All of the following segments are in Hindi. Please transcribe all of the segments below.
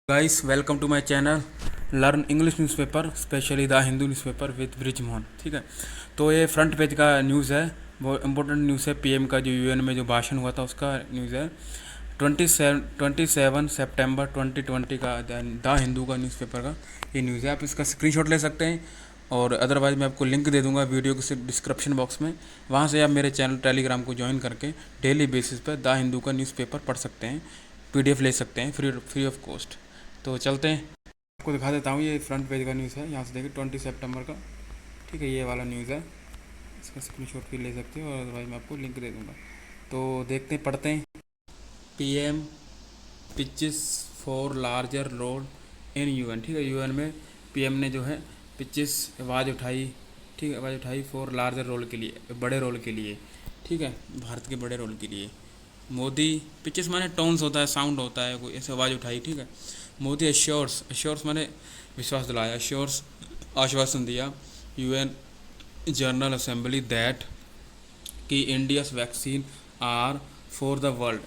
Guys welcome to my channel learn English newspaper specially the Hindu newspaper with Brijmohan. ठीक है, तो ये फ्रंट पेज का न्यूज़ है, वो इम्पोर्टेंट न्यूज़ है। पीएम का जो यूएन में जो भाषण हुआ था उसका न्यूज़ है। 27 सितंबर 2020 का द हिंदू का न्यूज़पेपर का ये न्यूज़ है। आप इसका स्क्रीनशॉट ले सकते हैं और अदरवाइज़ मैं आपको लिंक दे दूंगा वीडियो के डिस्क्रिप्शन बॉक्स में। वहाँ से आप मेरे चैनल टेलीग्राम को ज्वाइन करके डेली बेसिस पर द हिंदू का न्यूज़पेपर पढ़ सकते हैं, पीडीएफ ले सकते हैं फ्री ऑफ कॉस्ट। तो चलते हैं, आपको दिखा देता हूँ। ये फ्रंट पेज का न्यूज़ है, यहाँ से देखिए 20 सितंबर का। ठीक है, ये वाला न्यूज़ है, इसका स्क्रीनशॉट भी ले सकते हो और अदरवाइज मैं आपको लिंक दे दूँगा। तो देखते हैं, पढ़ते हैं। PM pitches for larger role in UN. ठीक है, यूएन में पीएम ने जो है पिचेस आवाज़ उठाई। ठीक है, आवाज़ उठाई फॉर लार्जर रोल के लिए, बड़े रोल के लिए। ठीक है, भारत के बड़े रोल के लिए। मोदी, पिचेस माने टोन्स होता है, साउंड होता है, कोई ऐसे आवाज़ उठाई। ठीक है, मोदी एश्योर्स, एश्योर्स माने विश्वास दिलाया, एश्योर्स आश्वासन दिया यूएन जनरल असेंबली दैट कि India's vaccine are for the world.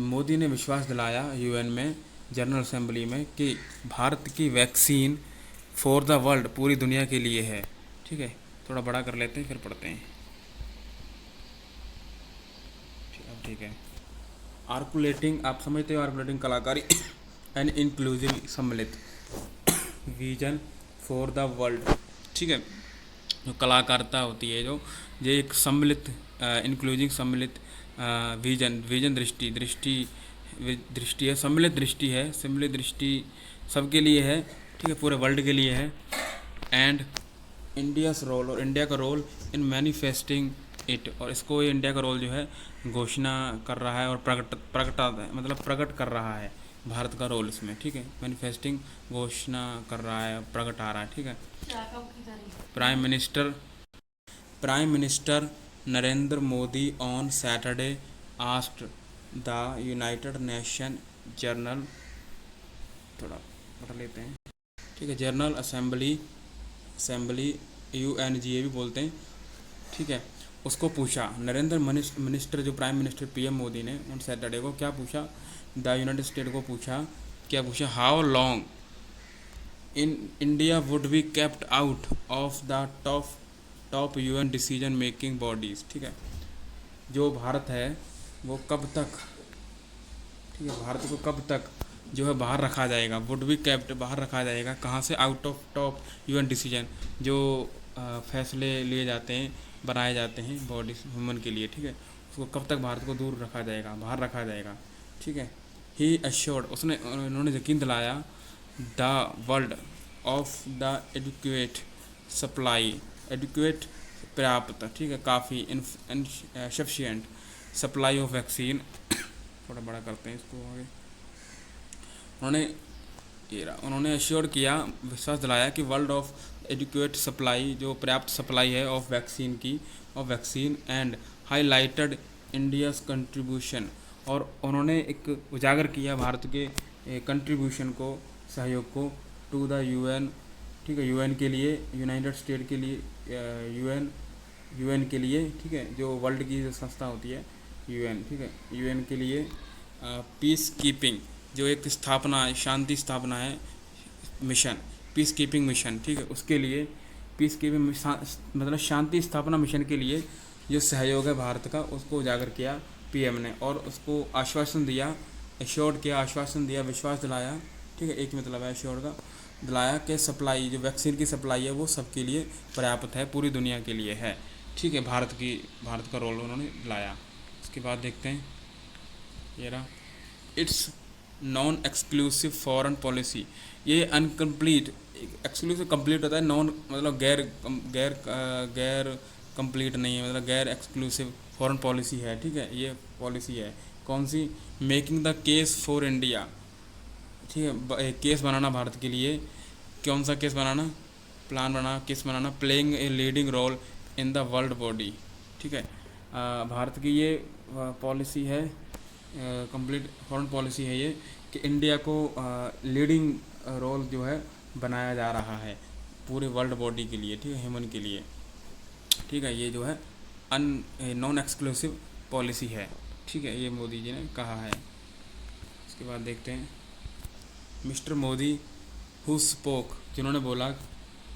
Modi ने विश्वास दिलाया यूएन में जनरल असेंबली में कि भारत की वैक्सीन फॉर द वर्ल्ड, पूरी दुनिया के लिए है। ठीक है, थोड़ा बड़ा कर लेते हैं फिर पढ़ते हैं। ठीक है, आर्कुलेटिंग, आप समझते हो आर्कुलेटिंग कलाकारी एंड इंक्लूसिव सम्मिलित विजन फॉर द वर्ल्ड। ठीक है, जो कलाकारिता होती है, जो ये एक सम्मिलित इंक्लूसिव सम्मिलित विजन, विजन दृष्टि, दृष्टि है, सम्मिलित दृष्टि सबके लिए है। ठीक है, पूरे वर्ल्ड के लिए है। एंड इंडिया's रोल, और इंडिया का रोल इन मैनिफेस्टिंग इट, और इसको ये इंडिया का रोल जो है घोषणा कर रहा है और प्रकट कर रहा है भारत का रोल इसमें। ठीक है, मैनिफेस्टिंग घोषणा कर रहा है, प्रकट आ रहा है। ठीक है, prime minister Narendra Modi on Saturday asked the united nation general, थोड़ा पढ़ लेते हैं। ठीक है, जनरल असेंबली UNGA भी बोलते हैं। ठीक है, उसको पूछा, नरेंद्र मिनिस्टर जो प्राइम मिनिस्टर पीएम मोदी ने उन सैटरडे को क्या पूछा, द यूनाइटेड स्टेट को पूछा, क्या पूछा, how long in India would be kept out of the top UN decision making bodies. ठीक है, जो भारत है वो कब तक, ठीक है, भारत को कब तक जो है बाहर रखा जाएगा, वुड बी केप्ट, बाहर रखा जाएगा कहाँ से, out of top UN decision, जो फैसले लिए जाते हैं, बनाए जाते हैं बॉडी ह्यूमन के लिए। ठीक है, उसको कब तक भारत को दूर रखा जाएगा, बाहर रखा जाएगा। ठीक है, ही अश्योर्ड, उन्होंने यकीन दिलाया the world of the adequate supply, adequate पर्याप्त, ठीक है, काफ़ी सफिशिएंट सप्लाई ऑफ वैक्सीन। थोड़ा बड़ा करते हैं इसको आगे। उन्होंने अश्योर किया, विश्वास दिलाया कि वर्ल्ड ऑफ एडुकेट सप्लाई, जो पर्याप्त सप्लाई है ऑफ वैक्सीन की, of vaccine, and highlighted India's contribution, और उन्होंने एक उजागर किया भारत के कंट्रीब्यूशन को, सहयोग को, टू द यूएन। ठीक है, यूएन के लिए, यूनाइटेड स्टेट के लिए, यूएन के लिए। ठीक है, जो वर्ल्ड की जो संस्था होती है यूएन। ठीक है, यूएन के लिए पीस कीपिंग, जो एक स्थापना, शांति स्थापना है, मिशन, पीस कीपिंग मिशन। ठीक है, उसके लिए पीस कीपिंग मतलब शांति स्थापना मिशन के लिए जो सहयोग है भारत का, उसको उजागर किया पीएम ने, और उसको आश्वासन दिया, एश्योर्ड किया, आश्वासन दिया, विश्वास दिलाया। ठीक है, एक मतलब है एश्योर्ड का, दिलाया कि सप्लाई, जो वैक्सीन की सप्लाई है वो सबके लिए पर्याप्त है, पूरी दुनिया के लिए है। ठीक है, भारत का रोल उन्होंने दिलाया। उसके बाद देखते हैं, ये रहा, it's non exclusive foreign policy. ये अनकम्प्लीट, एक्सक्लूसिव कंप्लीट होता है, नॉन मतलब गैर कंप्लीट नहीं है, मतलब गैर एक्सक्लूसिव फॉरेन पॉलिसी है। ठीक है, ये पॉलिसी है कौन सी, making the case for India. ठीक है, केस बनाना भारत के लिए, कौन सा केस बनाना, प्लान बना, केस बनाना, playing a leading role in the world body. ठीक है, भारत की ये पॉलिसी है, कंप्लीट फॉरेन पॉलिसी है ये, कि इंडिया को लीडिंग रोल जो है बनाया जा रहा है पूरे वर्ल्ड बॉडी के लिए। ठीक है, ह्यूमन के लिए। ठीक है, ये जो है नॉन एक्सक्लूसिव पॉलिसी है। ठीक है, ये मोदी जी ने कहा है। इसके बाद देखते हैं, मिस्टर मोदी हु स्पोक, जिन्होंने बोला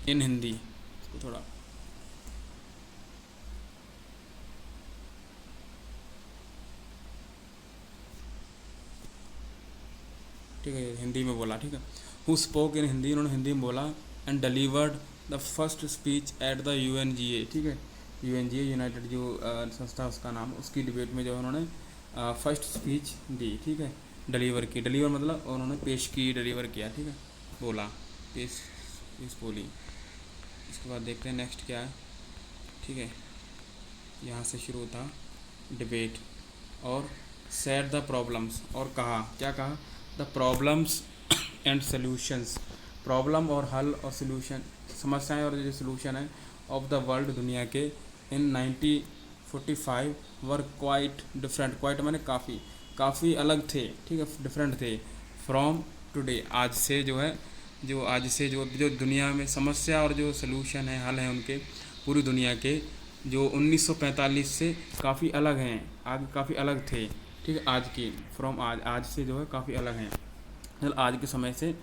इन हिंदी, इसको थोड़ा ठीक है हिंदी में बोला, ठीक है। हु स्पोक इन हिंदी, उन्होंने हिंदी में बोला, and delivered the first speech at the UNGA, ठीक है। UNGA यूनाइटेड जो संस्था उसका नाम, उसकी डिबेट में जो उन्होंने फर्स्ट स्पीच दी, ठीक है। डिलीवर की, डिलीवर मतलब उन्होंने पेश की, डिलीवर किया, ठीक है, बोला, पेश पेश बोली। इसके बाद देखते हैं नेक्स्ट क्या है, ठीक है। यहाँ से शुरू था डिबेट, और सेट द प्रॉब्लम्स, और कहा, क्या कहा, the problems and solutions, problem और हल और सॉल्यूशन, समस्याएं और जो सॉल्यूशन है ऑफ द वर्ल्ड, दुनिया के, इन 1945 वर क्वाइट डिफरेंट, क्वाइट माने काफ़ी, काफ़ी अलग थे, ठीक है, डिफरेंट थे, फ्रॉम टुडे, आज से जो है, जो आज से जो दुनिया में समस्या और जो सॉल्यूशन है, हल है उनके, पूरी दुनिया के, जो 1945 से काफ़ी अलग हैं, आगे काफ़ी अलग थे, ठीक है, आज की, फ्रॉम आज, आज से जो है काफ़ी अलग हैं, मतलब आज के समय से,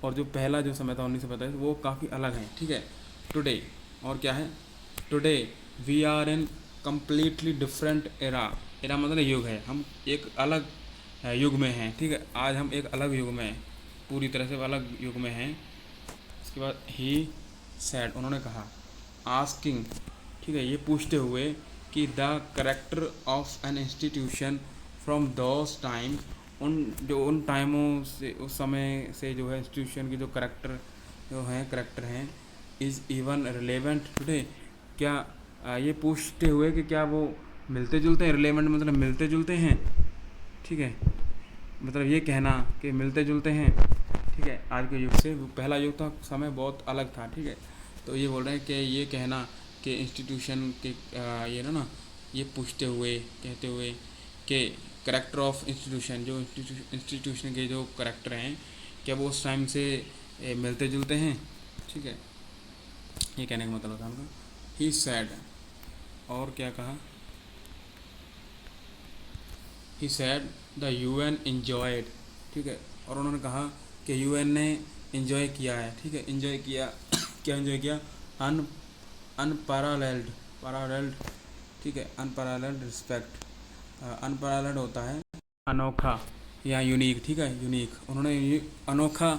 और जो पहला जो समय था 1945 वो काफ़ी अलग हैं, ठीक है। टुडे, और क्या है, today we are in completely different era, era मतलब युग है, हम एक अलग युग में हैं, ठीक है, आज हम एक अलग युग में हैं, पूरी तरह से अलग युग में हैं। इसके बाद ही सैड, उन्होंने कहा, आस्किंग, ठीक है, ये पूछते हुए कि the character of an institution from those time, उन टाइमों से, उस समय से जो है इंस्टीट्यूशन की जो करेक्टर जो हैं, करेक्टर हैं, इज़ इवन रिलेवेंट टुडे, क्या ये पूछते हुए कि क्या वो मिलते जुलते हैं, रिलेवेंट मतलब मिलते जुलते हैं, ठीक है, मतलब ये कहना कि मिलते जुलते हैं, ठीक है, आज के युग से, पहला युग था, समय बहुत अलग था, ठीक है। तो ये बोल रहे हैं कि ये कहना कि इंस्टीट्यूशन के ये ना ये पूछते हुए, कहते हुए कि करेक्टर ऑफ इंस्टीट्यूशन, जो इंस्टीट्यूशन के जो करेक्टर हैं, क्या वो उस टाइम से मिलते जुलते हैं, ठीक है, ये कहने का मतलब था उनका। ही सैड, और क्या कहा, ही सैड द UN enjoyed, ठीक है, और उन्होंने कहा कि UN ने इन्जॉय किया है, ठीक है, इन्जॉय किया क्या इन्जॉय किया, अन अनपैरेलल्ड, पैरेलल्ड, ठीक है, अनपैरेलल्ड रिस्पेक्ट, अनपैरेलल्ड होता है अनोखा या यूनिक, ठीक है, यूनिक, उन्होंने अनोखा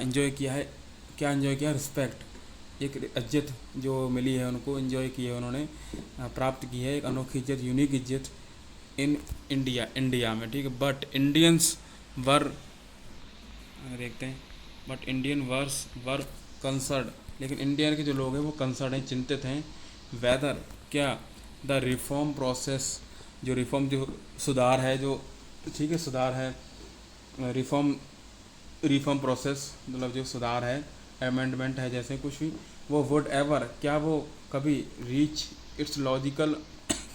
इन्जॉय किया है, क्या इन्जॉय किया, रिस्पेक्ट, एक इज्जत जो मिली है उनको, इन्जॉय की है उन्होंने, प्राप्त की है एक अनोखी इज्जत, यूनिक इज्जत, इन इंडिया, इंडिया में, ठीक है। बट इंडियंस वर, देखते हैं, बट इंडियन वर्स वर कंसर्ड, लेकिन इंडिया के जो लोग हैं वो कंसर्ड हैं, चिंतित हैं, वेदर, क्या, द रिफॉर्म प्रोसेस, जो रिफॉर्म जो सुधार है, जो, ठीक है, सुधार है, रिफॉर्म, रिफॉर्म प्रोसेस मतलब जो सुधार है, अमेंडमेंट है, जैसे कुछ भी, वो वुड एवर, क्या वो कभी रीच इट्स लॉजिकल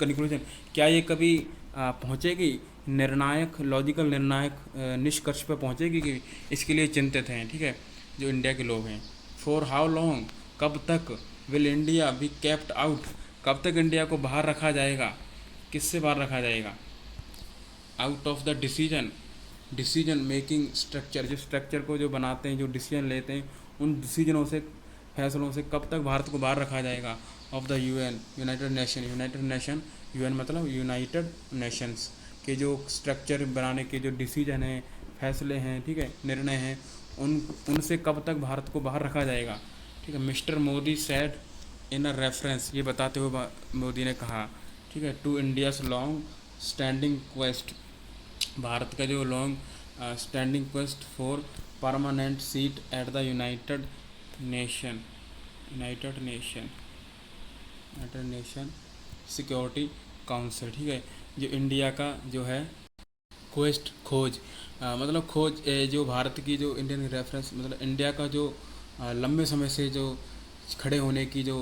कंक्लूजन, क्या ये कभी पहुँचेगी निर्णायक, लॉजिकल निर्णायक निष्कर्ष पर पहुँचेगी, कि इसके लिए चिंतित हैं, ठीक है, जो इंडिया के लोग हैं। फॉर हाउ लॉन्ग, कब तक, will India be kept out, कब तक इंडिया को बाहर रखा जाएगा, किससे बाहर रखा जाएगा, out of the decision, decision making structure, जो स्ट्रक्चर को जो बनाते हैं, जो डिसीजन लेते हैं, उन डिसीजनों से, फैसलों से कब तक भारत को बाहर रखा जाएगा, of the UN, United nation, united nation, UN मतलब यूनाइटेड नेशंस के जो स्ट्रक्चर बनाने के जो डिसीजन हैं, फैसले हैं, ठीक है, निर्णय हैं, उनसे कब तक भारत को बाहर रखा जाएगा, ठीक है। Mister Modi said in a reference, ये बताते हुए मोदी ने कहा, ठीक है, to India's long standing quest, Bharat का जो long standing quest for permanent seat at the united nation, united nation, united nation security council, ठीक है, जो इंडिया का जो है क्वेस्ट, खोज, मतलब खोज, जो भारत की जो इंडियन रेफरेंस मतलब इंडिया का जो लंबे समय से जो खड़े होने की जो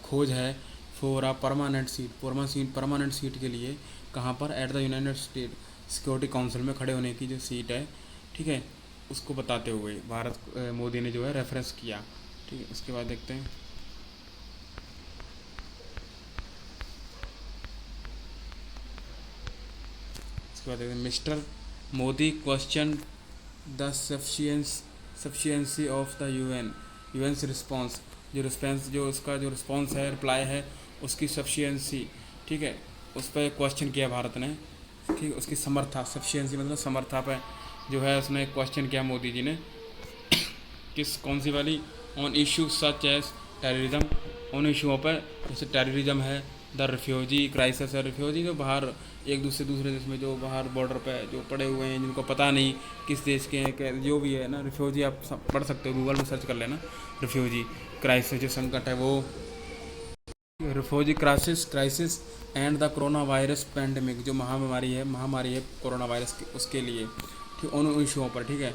खोज है, for a permanent seat, permanent seat के लिए, कहाँ पर, eight the United state security council में खड़े होने की जो सीट है, ठीक है, उसको बताते हुए भारत मोदी ने जो है रेफरेंस किया, ठीक है। उसके बाद देखते हैं, उसके बाद देखते हैं, mister Modi question the sufficience sufficiency of the UN से रिस्पॉन्स, जो उसका जो रिस्पॉन्स है, रिप्लाई है, उसकी सफिशिएंसी, ठीक है, उस पर क्वेश्चन किया भारत ने, ठीक, उसकी समर्था, सफिशिएंसी मतलब समर्था पे जो है उसने क्वेश्चन किया मोदी जी ने, किस कौन सी वाली, on issue such as terrorism, उन इशुओं पर जैसे टेररिज्म है, द रिफ्यूजी क्राइसिस है, रिफ्यूजी जो बाहर एक दूसरे देश में जो बाहर बॉर्डर पे जो पड़े हुए हैं, जिनको पता नहीं किस देश के हैं, जो भी है ना रिफ्यूजी, आप पढ़ सकते हो, गूगल में सर्च कर लेना, रिफ्यूजी क्राइसिस जो संकट है वो, refugee crisis and the corona virus pandemic, जो महामारी है कोरोना वायरस की, उसके लिए, ठीक, उन इशुओं पर, ठीक है,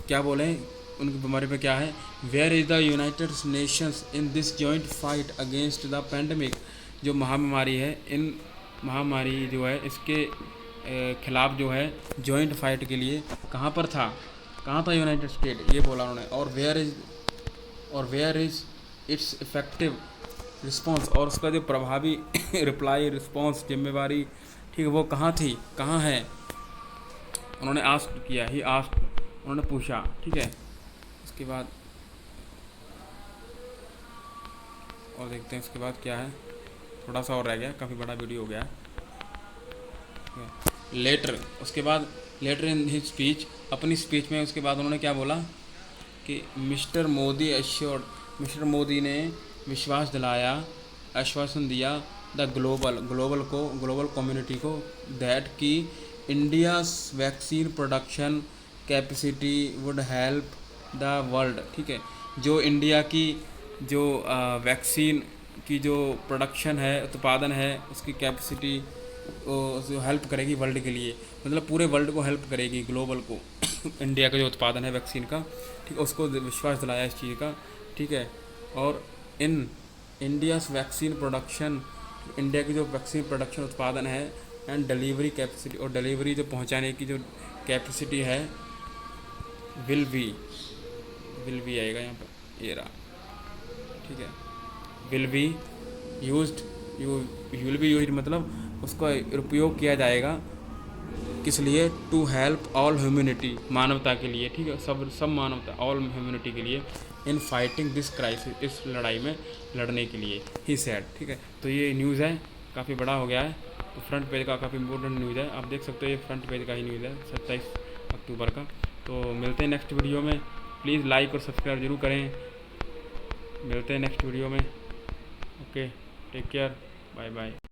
क्या बोले उनकी बीमारी पे क्या है, where is the united nations in this joint fight against the pandemic, जो महामारी है, इन महामारी जो है इसके खिलाफ जो है जॉइंट फाइट के लिए कहाँ पर था, कहाँ था यूनाइटेड स्टेट, ये बोला उन्होंने, और where is its effective response, और उसका जो प्रभावी रिप्लाई रिस्पॉन्स जिम्मेवारी, ठीक है, वो कहाँ थी, कहाँ है, उन्होंने आस्क किया, ही आस्क, उन्होंने पूछा, ठीक है। उसके बाद और देखते हैं उसके बाद क्या है, थोड़ा सा और रह गया, काफ़ी बड़ा वीडियो हो गया है। लेटर, उसके बाद लेटर इन हिज स्पीच, अपनी स्पीच में उसके बाद उन्होंने क्या बोला कि मिस्टर मोदी ने विश्वास दिलाया, आश्वासन दिया द ग्लोबल कम्युनिटी को, दैट कि India's vaccine production capacity would help the world, ठीक है, जो इंडिया की जो वैक्सीन की जो प्रोडक्शन है, उत्पादन है, उसकी कैपेसिटी जो हेल्प करेगी वर्ल्ड के लिए, मतलब पूरे वर्ल्ड को हेल्प करेगी, ग्लोबल को इंडिया का जो उत्पादन है वैक्सीन का, ठीक है, उसको विश्वास दिलाया इस चीज़ का, ठीक है। और इन इंडियाज़ वैक्सीन प्रोडक्शन, इंडिया की जो वैक्सीन प्रोडक्शन उत्पादन है, एंड डिलीवरी कैपेसिटी, और डिलीवरी जो पहुंचाने की जो कैपेसिटी है, विल बी आएगा यहाँ पर, ये रहा, ठीक है, will be used, will be used मतलब उसका उपयोग किया जाएगा, किस लिए, टू हेल्प ऑल ह्यूमैनिटी, मानवता के लिए, ठीक है, सब मानवता, ऑल ह्यूमैनिटी के लिए, इन फाइटिंग दिस क्राइसिस, इस लड़ाई में लड़ने के लिए, ही सेड, ठीक है। तो ये न्यूज़ है, काफ़ी बड़ा हो गया है, तो फ्रंट पेज का काफ़ी इंपॉर्टेंट न्यूज़ है, आप देख सकते हो, ये फ्रंट पेज का ही न्यूज़ है 27 अक्टूबर का। तो मिलते हैं नेक्स्ट वीडियो में, प्लीज़ लाइक और सब्सक्राइब जरूर करें, मिलते हैं नेक्स्ट वीडियो में, okay, take care, bye bye.